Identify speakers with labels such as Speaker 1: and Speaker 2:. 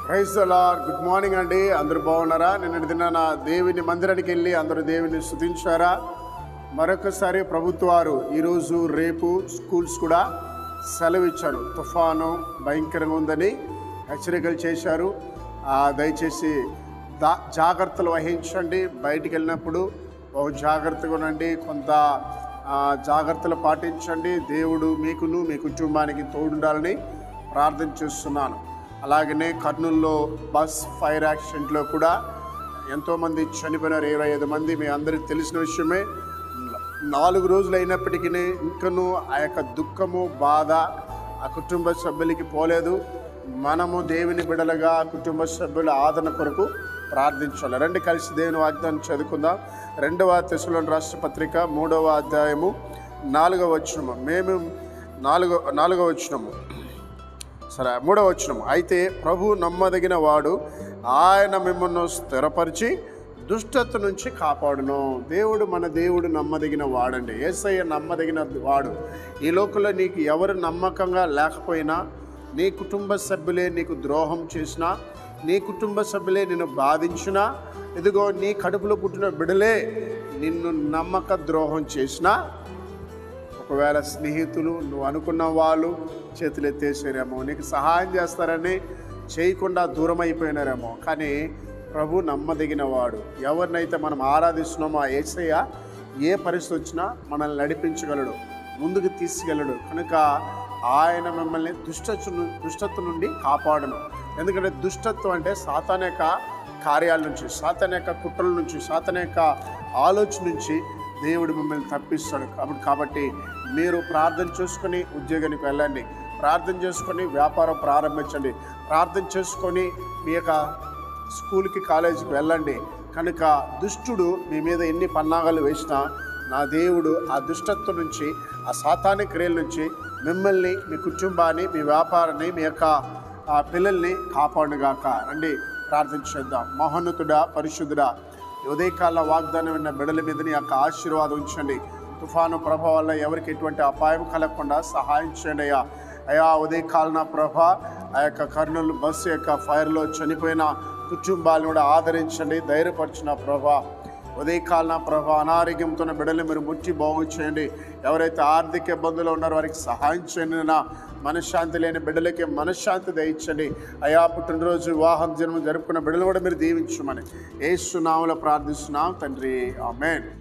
Speaker 1: Praise the lord. Good morning అండి. అందరూ బాగున్నారా? నిన్నటి దినాన దేవుని మందిరానికి వెళ్ళి అందరూ దేవుని స్తుతించారా? మరొకసారి ప్రభుత్వారు ఈరోజు రేపు స్కూల్స్ కూడా సెలవు ఇచ్చారు. తుఫాను భయంకరంగా ఉందని హెచ్చరికలు చేశారు. దయచేసి జాగ్రత్తలు వహించండి. బయటికి వెళ్ళినప్పుడు జాగ్రత్తగా ఉండండి. కొంత జాగ్రత్తలు పాటించండి. దేవుడు మీకును మీ కుటుంబానికి తోడుండాలని ప్రార్థన చేస్తున్నాను. అలాగనే కర్నూలులో బస్ ఫైర్ యాక్సిడెంట్లో కూడా ఎంతోమంది చనిపోయినారు. 25 మంది మీ అందరికీ తెలిసిన విషయమే. 4 రోజులు అయినప్పటికీ ఇంకనూ ఆ యొక్క దుఃఖము బాధ ఆ కుటుంబ సభ్యులకి పోలేదు. మనము దేవుని బిడలుగా కుటుంబ సభ్యుల ఆదరణ కొరకు ప్రార్థించాలి. రండి కలిసి దేవుని వాగ్దానం చదువుకుందాం. 2వ తెస్సలోనికీయులకు రాసిన పత్రిక 3వ అధ్యాయము 4వ వచనము. మేము 4వ వచనము 3వ వచనము. అయితే ప్రభు నమ్మదగిన వాడు, ఆయన మిమ్మల్ని స్థిరపరిచి దుష్టత నుంచి కాపాడును. మన దేవుడు నమ్మదగిన వాడండి. యేసయ్య నమ్మదగిన వాడు. ఈ లోకంలో నీకు ఎవరు నమ్మకంగా లేకపోయినా, నీ కుటుంబ సభ్యులే నీకు ద్రోహం చేసినా, నీ కుటుంబ సభ్యులే నిన్ను బాధించినా, ఇదిగో నీ కడుపులో పుట్టిన బిడలే నిన్ను నమ్మక ద్రోహం చేసినా, ఒకవేళ స్నేహితులు నువ్వు అనుకున్న వాళ్ళు చేతులు ఎత్తేసారేమో, నీకు సహాయం చేస్తారని చేయకుండా దూరం అయిపోయినారేమో, కానీ ప్రభు నమ్మదగిన వాడు. ఎవరినైతే మనం ఆరాధిస్తున్నామో ఆ యేసయ్య ఏ పరిస్థితి వచ్చినా మనల్ని నడిపించగలడు, ముందుకు తీసుకెళ్ళడు. కనుక ఆయన మిమ్మల్ని దుష్టత్వం నుండి కాపాడును. ఎందుకంటే దుష్టత్వం అంటే సాతాను యొక్క కార్యాల నుంచి, సాతాను యొక్క కుట్రల నుంచి, సాతాను యొక్క ఆలోచన నుంచి దేవుడు మిమ్మల్ని తప్పిస్తాడు. కాబట్టి మీరు ప్రార్థన చేసుకొని ఉద్యోగానికి వెళ్ళండి, ప్రార్థన చేసుకొని వ్యాపారం ప్రారంభించండి, ప్రార్థన చేసుకొని మీ యొక్క స్కూల్కి కాలేజీకి వెళ్ళండి. కనుక దుష్టుడు మీ మీద ఎన్ని పన్నాగాలు వేసినా నా దేవుడు ఆ దుష్టత్వం నుంచి, ఆ సాతానిక క్రియల నుంచి మిమ్మల్ని, మీ కుటుంబాన్ని, మీ వ్యాపారాన్ని, మీ యొక్క పిల్లల్ని కాపాడుగాక. రండి ప్రార్థన చేద్దాం. మహోన్నతుడా, పరిశుద్ధుడా, ఉదయకాల వాగ్దానం విన్న బిడల మీద నీ యొక్క ఆశీర్వాదం ఉంచండి. తుఫాను ప్రభావం వల్ల ఎవరికి ఎటువంటి అపాయం కలగకుండా సహాయం చేయండి అయ్యా. ఉదయకాలన ప్రభా ఆ యొక్క కర్నూలు బస్సు యొక్క ఫైర్లో చనిపోయిన కుటుంబాలను కూడా ఆదరించండి, ధైర్యపరిచిన ప్రభా. ఉదయకాలన ప్రభా అనారోగ్యంతో ఉన్న బిడ్డలు మీరు ముట్టి బాగు చేయండి. ఎవరైతే ఆర్థిక ఇబ్బందులు ఉన్నారో వారికి సహాయం చేయండి. మనశ్శాంతి లేని బిడ్డలకి మనశ్శాంతి దయచండి అయా. పుట్టినరోజు వివాహం జన్మ జరుపుకున్న బిడ్డలు కూడా మీరు దీవించమని యేసు నామములో ప్రార్థిస్తున్నాం తండ్రి, ఆమేన్.